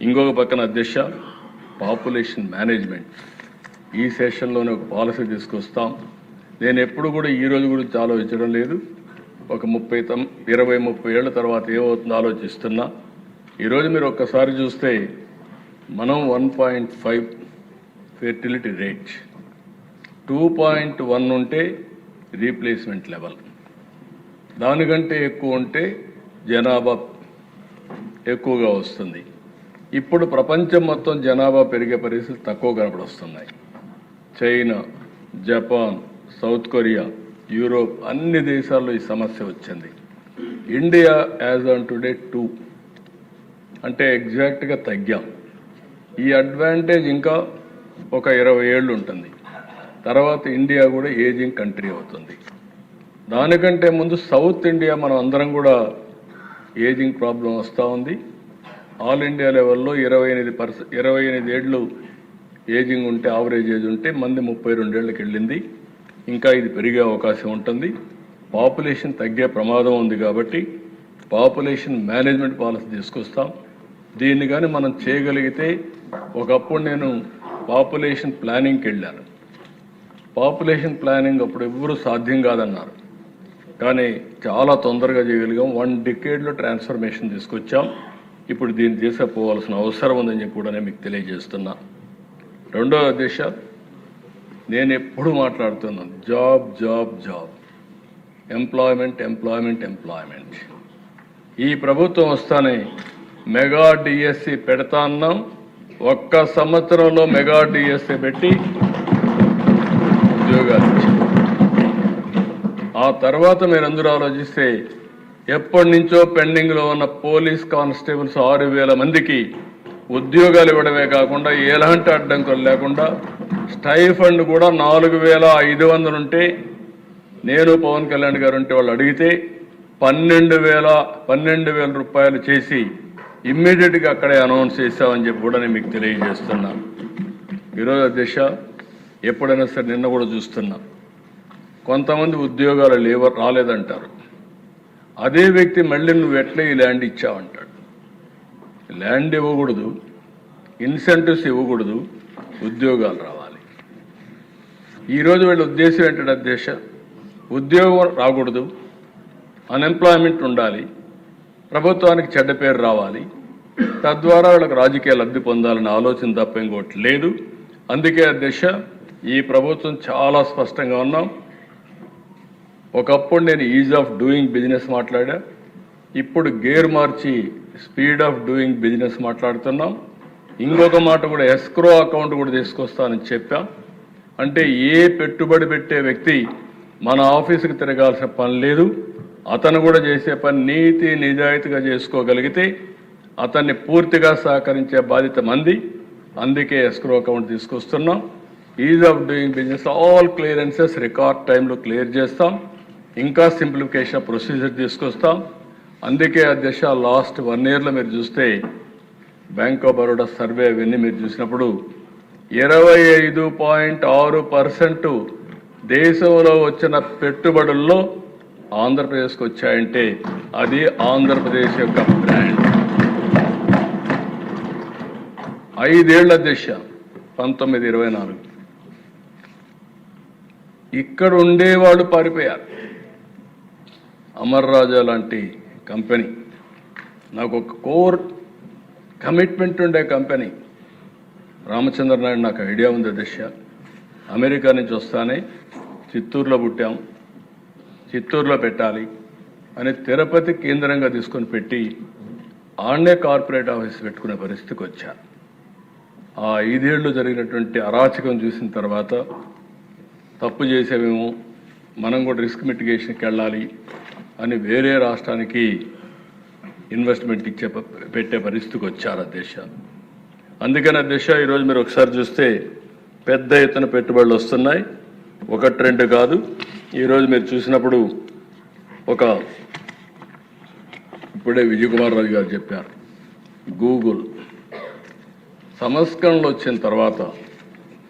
ఇంకొక పక్కన అధ్యక్ష పాపులేషన్ మేనేజ్మెంట్ ఈ సెషన్లోనే ఒక పాలసీ తీసుకొస్తాం. నేను ఎప్పుడు కూడా ఈ రోజు గురించి ఆలోచించడం లేదు. ఒక 20-30 ఏళ్ల తర్వాత ఏమవుతుందో ఆలోచిస్తున్నా. ఈరోజు మీరు ఒక్కసారి చూస్తే మనం 1.5 ఫెర్టిలిటీ రేట్, 2.1 ఉంటే రీప్లేస్మెంట్ లెవెల్, దానికంటే ఎక్కువ ఉంటే జనాభా ఎక్కువగా వస్తుంది. ఇప్పుడు ప్రపంచం మొత్తం జనాభా పెరిగే పరిస్థితులు తక్కువ కనపడొస్తున్నాయి. China, Japan, South Korea, Europe అన్ని దేశాల్లో ఈ సమస్య వచ్చింది. ఇండియా యాజ్ ఆన్ టుడే 2 అంటే ఎగ్జాక్ట్గా తగ్గాం. ఈ అడ్వాంటేజ్ ఇంకా ఒక 20 ఏళ్ళు ఉంటుంది. తర్వాత ఇండియా కూడా ఏజింగ్ కంట్రీ అవుతుంది. దానికంటే ముందు సౌత్ ఇండియా మనం అందరం కూడా ఏజింగ్ ప్రాబ్లం వస్తూ ఉంది. ఆల్ ఇండియా లెవెల్లో 28 ఏళ్ళు ఏజింగ్ ఉంటే, యావరేజ్ ఏజ్ ఉంటే మంది 32 ఏళ్ళకి వెళ్ళింది. ఇంకా ఇది పెరిగే అవకాశం ఉంటుంది. పాపులేషన్ తగ్గే ప్రమాదం ఉంది. కాబట్టి పాపులేషన్ మేనేజ్మెంట్ పాలసీ తీసుకొస్తాం. దీన్ని కానీ మనం చేయగలిగితే, ఒకప్పుడు నేను పాపులేషన్ ప్లానింగ్కి వెళ్ళాను. పాపులేషన్ ప్లానింగ్ అప్పుడు ఎవ్వరూ సాధ్యం కాదన్నారు. కానీ చాలా తొందరగా చేయగలిగాం. 1 డికేడ్లో ట్రాన్స్ఫర్మేషన్ తీసుకొచ్చాం. ఇప్పుడు దీన్ని తీసుకుపోవాల్సిన అవసరం ఉందని చెప్పి కూడా నేను మీకు తెలియజేస్తున్నా. రెండవ దిశ, నేను ఎప్పుడు మాట్లాడుతున్నాను job job job, employment employment employment. ఈ ప్రభుత్వం వస్తానే మెగా డిఎస్సి పెడతా అన్నాం. 1 సంవత్సరంలో మెగా డిఎస్సి పెట్టి ఉద్యోగాలు ఇచ్చాం. ఆ తర్వాత మీరు అందరూ ఆలోచిస్తే ఎప్పటి నుంచో పెండింగ్లో ఉన్న పోలీస్ కానిస్టేబుల్స్ 6,000 మందికి ఉద్యోగాలు ఇవ్వడమే కాకుండా ఎలాంటి అడ్డంకులు లేకుండా స్టైఫండ్ కూడా 4,500 ఉంటే, నేను పవన్ కళ్యాణ్ గారు ఉంటే వాళ్ళు అడిగితే 12,000 రూపాయలు చేసి ఇమ్మీడియట్గా అక్కడే అనౌన్స్ చేశామని చెప్పి కూడా నేను మీకు తెలియజేస్తున్నాను. ఈరోజు అధ్యక్ష, ఎప్పుడైనా సరే నిన్న కూడా చూస్తున్నా, కొంతమంది ఉద్యోగాలు రాలేదంటారు. అదే వ్యక్తి మళ్ళీ నువ్వు ఎట్లా ఈ ల్యాండ్ ఇచ్చావంటాడు. ల్యాండ్ ఇవ్వకూడదు, ఇన్సెంటివ్స్ ఇవ్వకూడదు, ఉద్యోగాలు రావాలి. ఈరోజు వీళ్ళ ఉద్దేశం ఏంటంటే అధ్యక్ష, ఉద్యోగం రాకూడదు, అన్ఎంప్లాయ్మెంట్ ఉండాలి, ప్రభుత్వానికి చెడ్డ పేరు రావాలి, తద్వారా వాళ్ళకి రాజకీయ లబ్ధి పొందాలనే ఆలోచన తప్ప ఇంకోటి లేదు. అందుకే అధ్యక్ష, ఈ ప్రభుత్వం చాలా స్పష్టంగా ఉన్నాం. ఒకప్పుడు నేను ఈజ్ ఆఫ్ డూయింగ్ బిజినెస్ మాట్లాడా, ఇప్పుడు gear March speed of doing business మాట్లాడుతున్నాం. ఇంకొక మాట కూడా, ఎస్క్రో అకౌంట్ కూడా తీసుకొస్తానని చెప్పాం. అంటే ఏ పెట్టుబడి పెట్టే వ్యక్తి మన ఆఫీసుకి తిరగాల్సిన పని లేదు. అతను కూడా చేసే పని నీతి నిజాయితీగా చేసుకోగలిగితే అతన్ని పూర్తిగా సహకరించే బాధ్యత మంది. అందుకే ఎస్క్రో అకౌంట్ తీసుకొస్తున్నాం. Is of doing business all clearances record టైంలో క్లియర్ చేస్తాం. ఇంకా సింప్లిఫికేషన్ ప్రొసీజర్ తీసుకొస్తాం. అందుకే అధ్యక్ష, లాస్ట్ 1 ఇయర్లో మీరు చూస్తే బ్యాంక్ ఆఫ్ బరోడా సర్వే అవన్నీ మీరు చూసినప్పుడు 25.6% దేశంలో వచ్చిన పెట్టుబడుల్లో ఆంధ్రప్రదేశ్కి వచ్చాయంటే అది ఆంధ్రప్రదేశ్ యొక్క బ్రాండ్. 5 ఏళ్ల అధ్యక్ష, 1924 ఇక్కడ ఉండేవాళ్ళు పారిపోయారు. అమర్ రాజా లాంటి కంపెనీ, నాకు ఒక కోర్ కమిట్మెంట్ ఉండే కంపెనీ. రామచంద్ర నాయుడు నాకు ఐడియా ఉంది అధ్యక్ష. అమెరికా నుంచి వస్తానే చిత్తూరులో పుట్టాం, చిత్తూరులో పెట్టాలి అని తిరుపతి కేంద్రంగా తీసుకొని పెట్టి ఆడనే కార్పొరేట్ ఆఫీస్ పెట్టుకునే పరిస్థితికి వచ్చాను. ఆ 5 ఏళ్ళు జరిగినటువంటి అరాచకం చూసిన తర్వాత తప్పు చేసేమేమో, మనం కూడా రిస్క్ మిటిగేషన్కి వెళ్ళాలి అని వేరే రాష్ట్రానికి ఇన్వెస్ట్మెంట్ పెట్టే పరిస్థితికి వచ్చారు అధ్యక్ష. అందుకని అధ్యక్ష, ఈరోజు మీరు ఒకసారి చూస్తే పెద్ద ఎత్తున పెట్టుబడులు వస్తున్నాయి. 1-2 కాదు. ఈరోజు మీరు చూసినప్పుడు ఇప్పుడే విజయ్ కుమార్ రాజు గారు చెప్పారు, గూగుల్ సంస్కరణలు వచ్చిన తర్వాత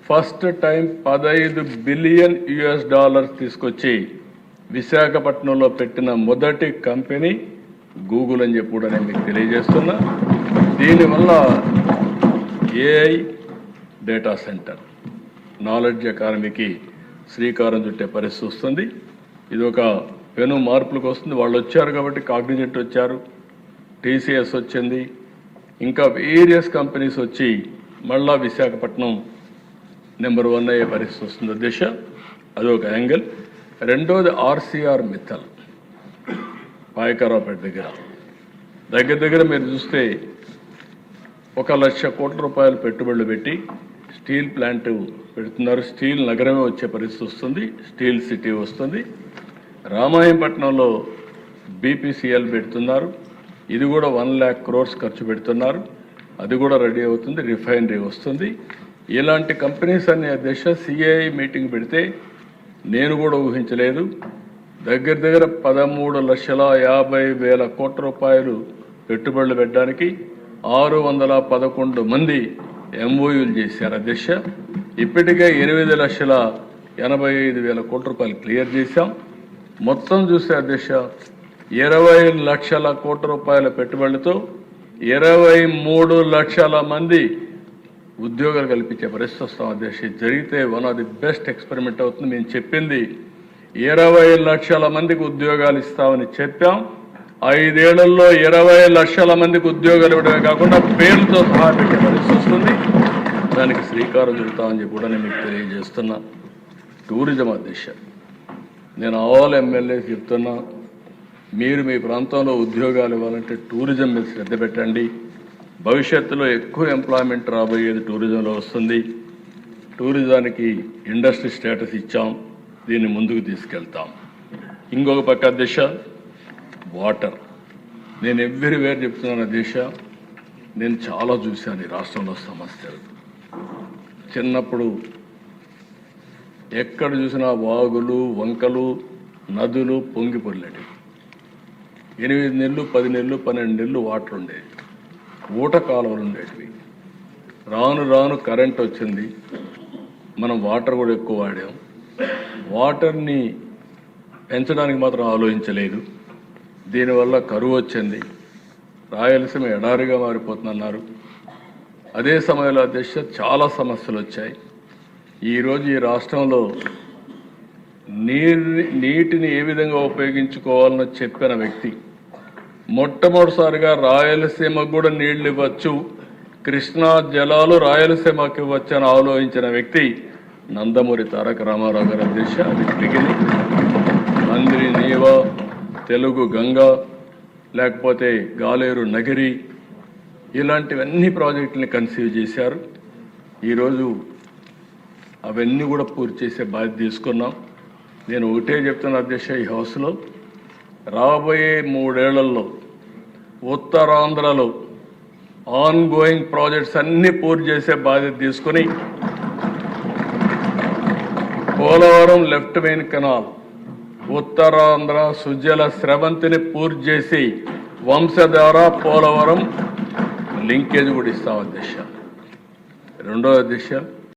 ఫస్ట్ టైం $15 బిలియన్ తీసుకొచ్చి విశాఖపట్నంలో పెట్టిన మొదటి కంపెనీ గూగుల్ అని చెప్పి కూడా నేను మీకు తెలియజేస్తున్నా. దీనివల్ల ఏఐ డేటా సెంటర్ నాలెడ్జ్ ఎకానమీకి శ్రీకారం చుట్టే పరిస్థితి వస్తుంది. ఇది ఒక పెను మార్పులకు వస్తుంది. వాళ్ళు వచ్చారు కాబట్టి కాగ్నిజెంట్ వచ్చారు, టీసీఎస్ వచ్చింది, ఇంకా వేరియస్ కంపెనీస్ వచ్చి మళ్ళా విశాఖపట్నం నెంబర్ 1 అయ్యే పరిస్థితి వస్తుంది. దిశ అదొక యాంగిల్. రెండోది ఆర్సీఆర్ మిత్తల్ పాయకరావుపేట దగ్గర మీరు చూస్తే 1,00,000 కోట్ల రూపాయలు పెట్టుబడులు పెట్టి స్టీల్ ప్లాంట్ పెడుతున్నారు. స్టీల్ నగరమే వచ్చే పరిస్థితి వస్తుంది, స్టీల్ సిటీ వస్తుంది. రామాయంపట్నంలో బీపీసీఎల్ పెడుతున్నారు, ఇది కూడా 1 lakh crores ఖర్చు పెడుతున్నారు, అది కూడా రెడీ అవుతుంది, రిఫైనరీ వస్తుంది. ఇలాంటి కంపెనీస్ అనే దిశ సిఐఐ మీటింగ్ పెడితే నేను కూడా ఊహించలేదు. దగ్గర 13,50,000 కోట్ల రూపాయలు పెట్టుబడులు పెట్టడానికి 611 మంది ఎంఓయూలు చేశారు. అధ్యక్ష ఇప్పటికే 8,85,000 కోట్ల రూపాయలు క్లియర్ చేశాం. మొత్తం చూస్తే అధ్యక్ష 20 లక్షల కోట్ల రూపాయల పెట్టుబడులతో 23 లక్షల మంది ఉద్యోగాలు కల్పించే పరిస్థితి వస్తాం. అధ్యక్ష జరిగితే one of the best experiment అవుతుంది. మేము చెప్పింది 20 లక్షల మందికి ఉద్యోగాలు ఇస్తామని చెప్పాం. 5 ఏళ్లలో 20 లక్షల మందికి ఉద్యోగాలు ఇవ్వడమే కాకుండా పేర్లతో సహా పెట్టే పరిస్థితి వస్తుంది. దానికి శ్రీకారం చుడతామని చెప్పి కూడా నేను మీకు తెలియజేస్తున్నా. టూరిజం అధ్యక్ష నేను ఆల్ ఎమ్మెల్యేస్ చెప్తున్నా, మీరు మీ ప్రాంతంలో ఉద్యోగాలు ఇవ్వాలంటే టూరిజం మీద శ్రద్ధ పెట్టండి. భవిష్యత్తులో ఎక్కువ ఎంప్లాయ్మెంట్ రాబోయేది టూరిజంలో వస్తుంది. టూరిజానికి ఇండస్ట్రీ స్టేటస్ ఇచ్చాం, దీన్ని ముందుకు తీసుకెళ్తాం. ఇంకొక పక్క దిశ వాటర్. నేను ఎవ్రీవేర్ చెప్తున్నాను దిశ, నేను చాలా చూశాను ఈ రాష్ట్రంలో సమస్యలు. చిన్నప్పుడు ఎక్కడ చూసినా వాగులు, వంకలు, నదులు పొంగి పొర్లేటివి. 8 నెలలు, 10 నెలలు, 12 నెలలు వాటర్ ఉండేవి, ఊట కాలువలు ఉండేటివి. రాను రాను కరెంట్ వచ్చింది, మనం వాటర్ కూడా ఎక్కువ వాడాం. వాటర్ని పెంచడానికి మాత్రం ఆలోచించలేదు. దీనివల్ల కరువు వచ్చింది, రాయలసీమ ఎడారిగా మారిపోతుందన్నారు. అదే సమయంలో అధ్యక్ష చాలా సమస్యలు వచ్చాయి. ఈరోజు ఈ రాష్ట్రంలో నీటిని ఏ విధంగా ఉపయోగించుకోవాలని చెప్పిన వ్యక్తి, మొట్టమొదటిసారిగా రాయలసీమకు కూడా నీళ్లు ఇవ్వచ్చు, కృష్ణా జలాలు రాయలసీమకు ఇవ్వచ్చు అని ఆలోచించిన వ్యక్తి నందమూరి తారక రామారావు గారి అధ్యక్ష. అది బిగినింగ్. మందిరి నీవ, తెలుగు గంగ, లేకపోతే గాలేరు నగిరి, ఇలాంటివన్నీ ప్రాజెక్టులని కన్సీవ్ చేశారు. ఈరోజు అవన్నీ కూడా పూర్తి చేసే బాధ్యత తీసుకున్నాం. నేను ఒకటే చెప్తున్నా అధ్యక్ష, ఈ హౌస్లో రాబోయే 3 ఏళ్లలో ఉత్తరాంధ్రలో ఆన్ గోయింగ్ ప్రాజెక్ట్స్ అన్నీ పూర్తి చేసే బాధ్యత తీసుకుని Polavaram left main canal, Uttarandhra Sujala స్రవంతిని పూర్తి చేసి వంశధార పోలవరం లింకేజ్ కూడా ఇస్తాం అధ్యక్ష. రెండో అధ్యక్ష